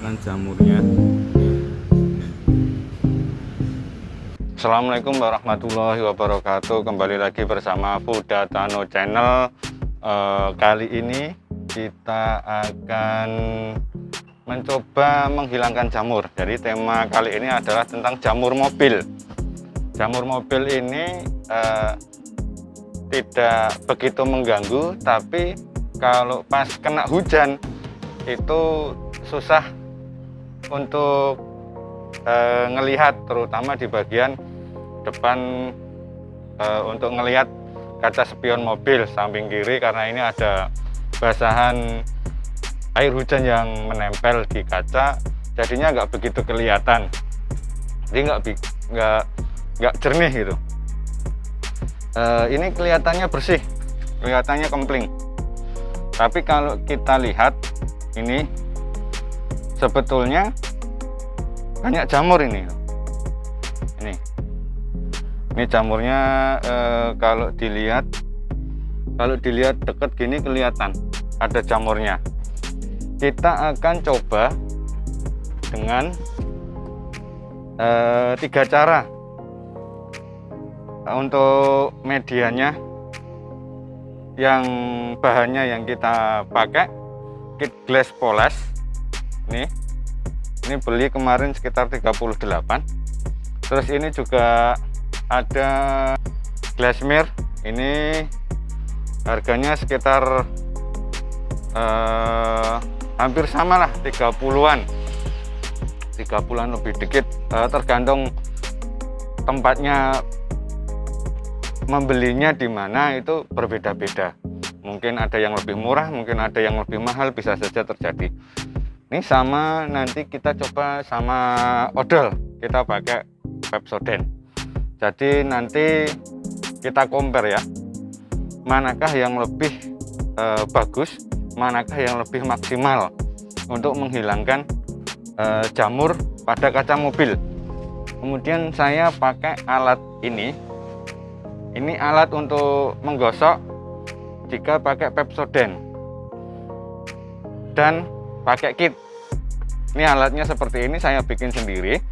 menghilangkan jamurnya. Assalamualaikum warahmatullahi wabarakatuh. Kembali lagi bersama Fudatano Channel. Kali ini kita akan mencoba menghilangkan jamur. Jadi tema kali ini adalah tentang jamur mobil. Jamur mobil ini tidak begitu mengganggu, tapi kalau pas kena hujan itu susah untuk ngelihat, terutama di bagian depan untuk ngelihat kaca spion mobil samping kiri, karena ini ada basahan air hujan yang menempel di kaca, jadinya nggak begitu kelihatan, jadi nggak jernih gitu. Ini kelihatannya bersih, kelihatannya kempling, tapi kalau kita lihat ini sebetulnya banyak jamur ini jamurnya. Kalau dilihat dekat gini kelihatan ada jamurnya. Kita akan coba dengan 3 cara. Untuk medianya, yang bahannya yang kita pakai kit glass poles ini beli kemarin sekitar 38. Terus ini juga ada glassmir, ini harganya sekitar hampir sama lah, 30-an lebih dikit, tergantung tempatnya membelinya di mana, itu berbeda-beda. Mungkin ada yang lebih murah, mungkin ada yang lebih mahal, bisa saja terjadi. Ini sama, nanti kita coba sama odol, kita pakai Pepsodent. Jadi nanti kita compare ya, manakah yang lebih bagus, manakah yang lebih maksimal untuk menghilangkan jamur pada kaca mobil. Kemudian saya pakai alat ini alat untuk menggosok jika pakai Pepsodent, dan pakai kit. Ini alatnya seperti ini, saya bikin sendiri.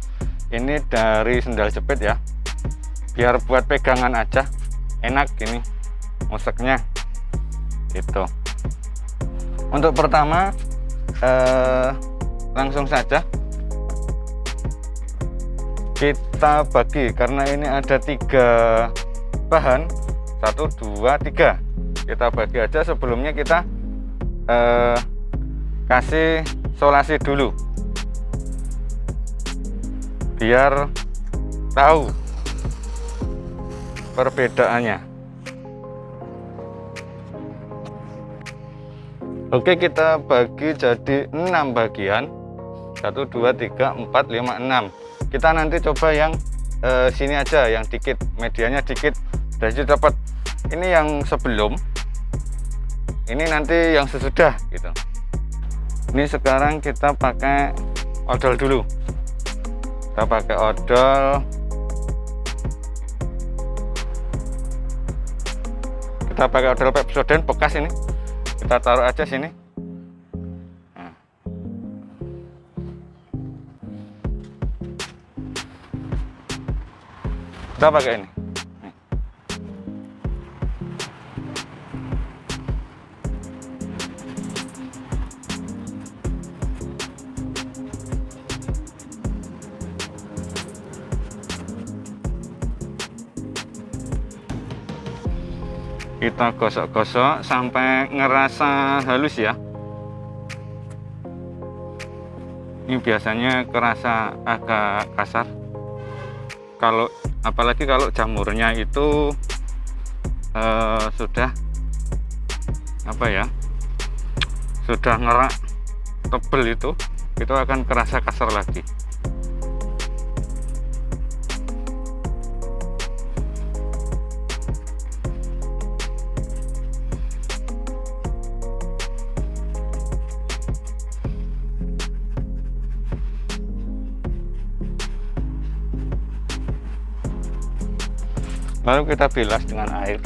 Ini dari sendal jepit ya, biar buat pegangan aja enak ini nguseknya gitu. Untuk pertama langsung saja kita bagi, karena ini ada 3 bahan, 1, 2, 3. Kita bagi aja. Sebelumnya kita kasih solasi dulu biar tahu perbedaannya. Oke, kita bagi jadi 6 bagian, 1, 2, 3, 4, 5, 6. Kita nanti coba yang sini aja, yang dikit, medianya dikit, jadi dapat. Ini yang sebelum, ini nanti yang sesudah gitu. Ini sekarang kita pakai odol dulu. Kita pakai odol. Kita pakai odol Pepsodent bekas ini. Kita taruh aja sini. Nah. Kita pakai ini. Kita gosok-gosok sampai ngerasa halus ya. Ini biasanya kerasa agak kasar, apalagi kalau jamurnya itu sudah sudah ngerak tebel, itu akan kerasa kasar lagi. Lalu kita bilas dengan air.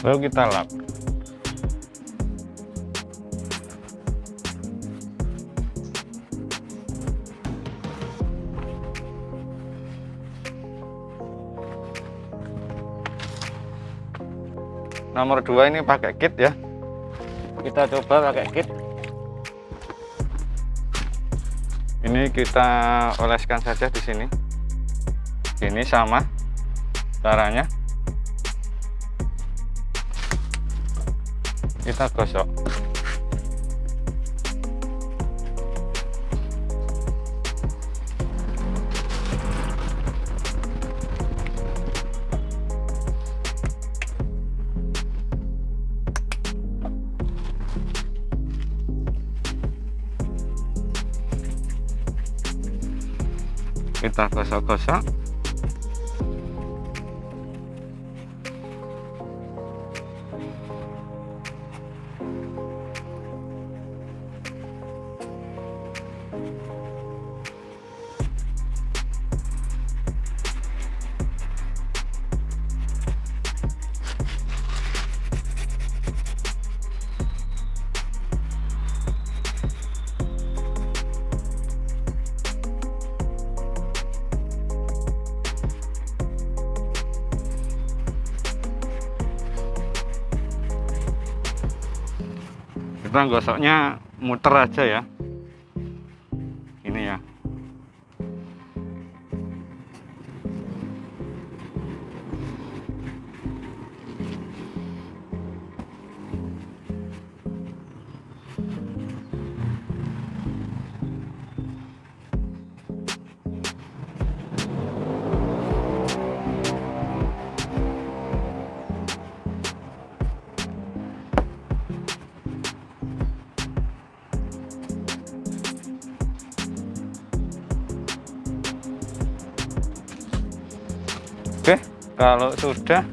lalu kita lap. Nomor 2 ini pakai kit ya, kita coba pakai kit. Ini kita oleskan saja di sini. Ini sama caranya, kita gosok. Kita gosok-gosok. Kita gosoknya muter aja ya, ini ya. Oke, kalau sudah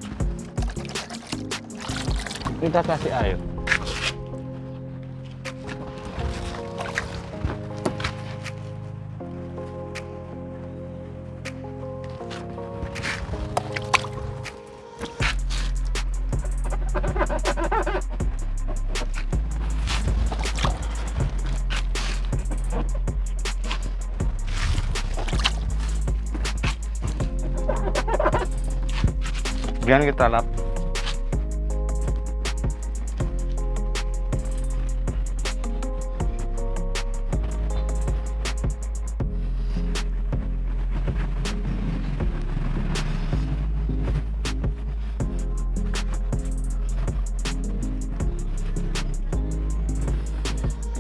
kita kasih air. Kemudian kita lap.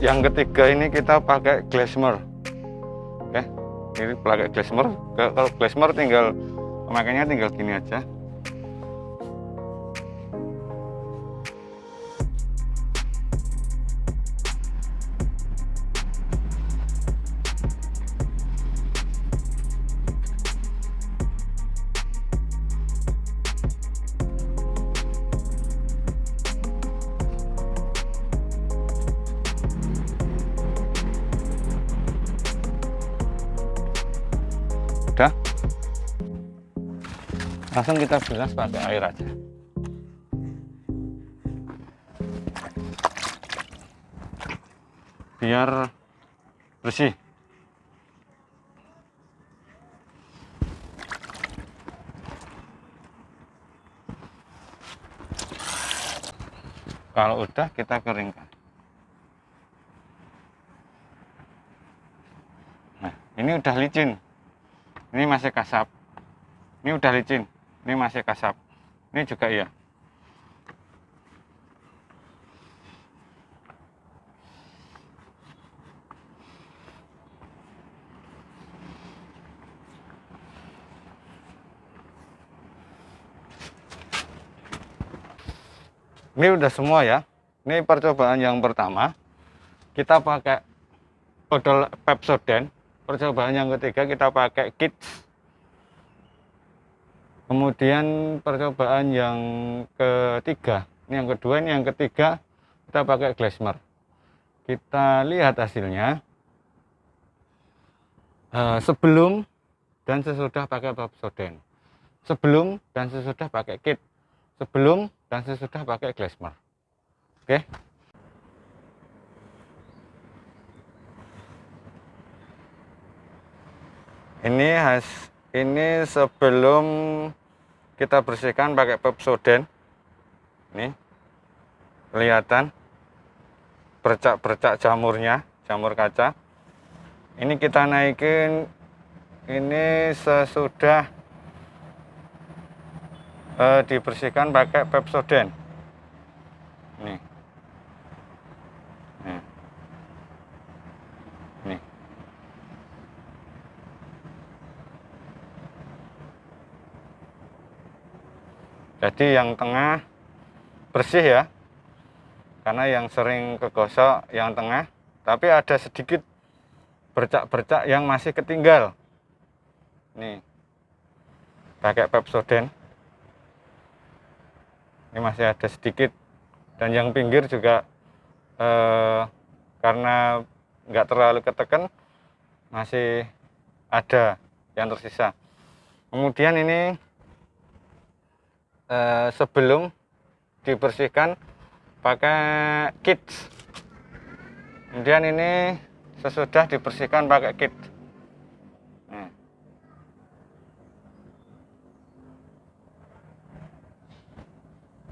Yang ketiga ini kita pakai glasmer. Oke, ini pakai glasmer. Kalau glasmer tinggal pemakainya tinggal gini aja. Udah, langsung kita bilas pakai air aja. Biar bersih. Kalau udah kita keringkan. Nah, ini udah licin. Ini masih kasap. Ini udah licin. Ini masih kasap. Ini juga iya. Ini udah semua ya. Ini percobaan yang pertama. Kita pakai odol Pepsodent. Percobaan yang ketiga kita pakai kits. Kemudian percobaan yang ketiga, ini yang kedua, ini yang ketiga kita pakai glasmer. Kita lihat hasilnya sebelum dan sesudah pakai Pepsodent, sebelum dan sesudah pakai kit, sebelum dan sesudah pakai glasmer. Oke. Ini sebelum kita bersihkan pakai Pepsodent. Nih, kelihatan bercak-bercak jamurnya, jamur kaca. Ini kita naikin, ini sesudah dibersihkan pakai Pepsodent. Nih. Nih. Nih. Jadi yang tengah bersih ya, karena yang sering kegosok yang tengah, tapi ada sedikit bercak-bercak yang masih ketinggal. Nih, pakai Pepsodent, ini masih ada sedikit, dan yang pinggir juga karena nggak terlalu ketekan, masih ada yang tersisa. Kemudian ini sebelum dibersihkan pakai kit, kemudian ini sesudah dibersihkan pakai kit.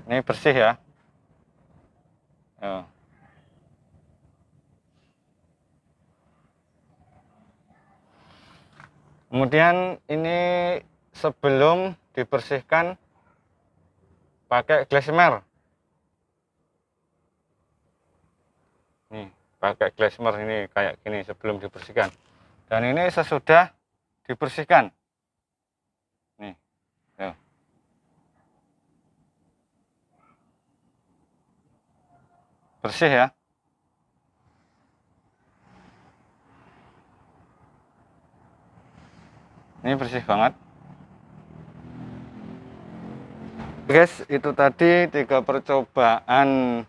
Ini bersih ya. Kemudian ini sebelum dibersihkan pakai glasmer. Nih, pakai glasmer ini kayak gini sebelum dibersihkan. Dan ini sesudah dibersihkan. Nih. Ya. Bersih ya. Ini bersih banget. Guys, itu tadi 3 percobaan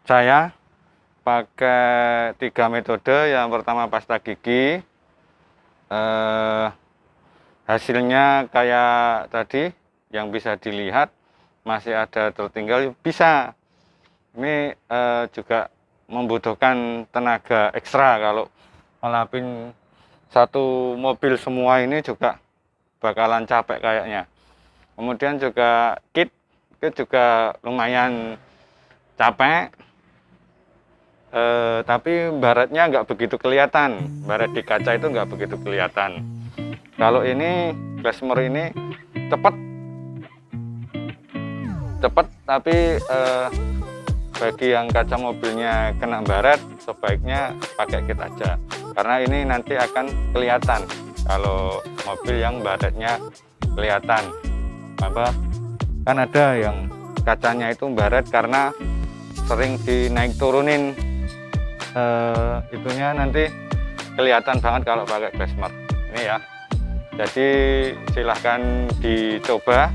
saya pakai 3 metode. Yang pertama pasta gigi, hasilnya kayak tadi yang bisa dilihat, masih ada tertinggal. Bisa, ini juga membutuhkan tenaga ekstra. Kalau ngelapin satu mobil semua ini juga bakalan capek kayaknya. Kemudian juga kit juga lumayan capek, tapi baretnya nggak begitu kelihatan. Baret di kaca itu nggak begitu kelihatan. Kalau ini glasmer ini cepet, tapi bagi yang kaca mobilnya kena baret, sebaiknya pakai kit aja, karena ini nanti akan kelihatan kalau mobil yang baretnya kelihatan. Kan ada yang kacanya itu baret karena sering dinaik turunin, itunya nanti kelihatan banget kalau pakai glasmer ini ya. Jadi silahkan dicoba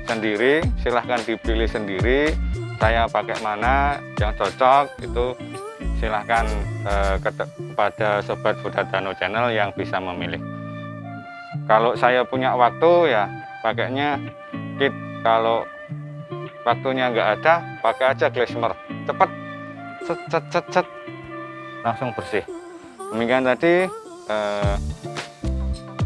sendiri, silahkan dipilih sendiri saya pakai mana yang cocok. Itu silahkan kepada Sobat Budadano Channel yang bisa memilih. Kalau saya punya waktu ya pakainya kit, kalau waktunya nggak ada pakai aja glasmer, cepet, cet, langsung bersih. Demikian tadi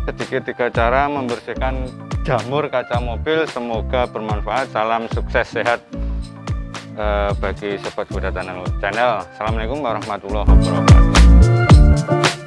sedikit 3 cara membersihkan jamur kaca mobil. Semoga bermanfaat. Salam sukses sehat bagi Sobat Budadano Channel. Assalamualaikum warahmatullahi wabarakatuh.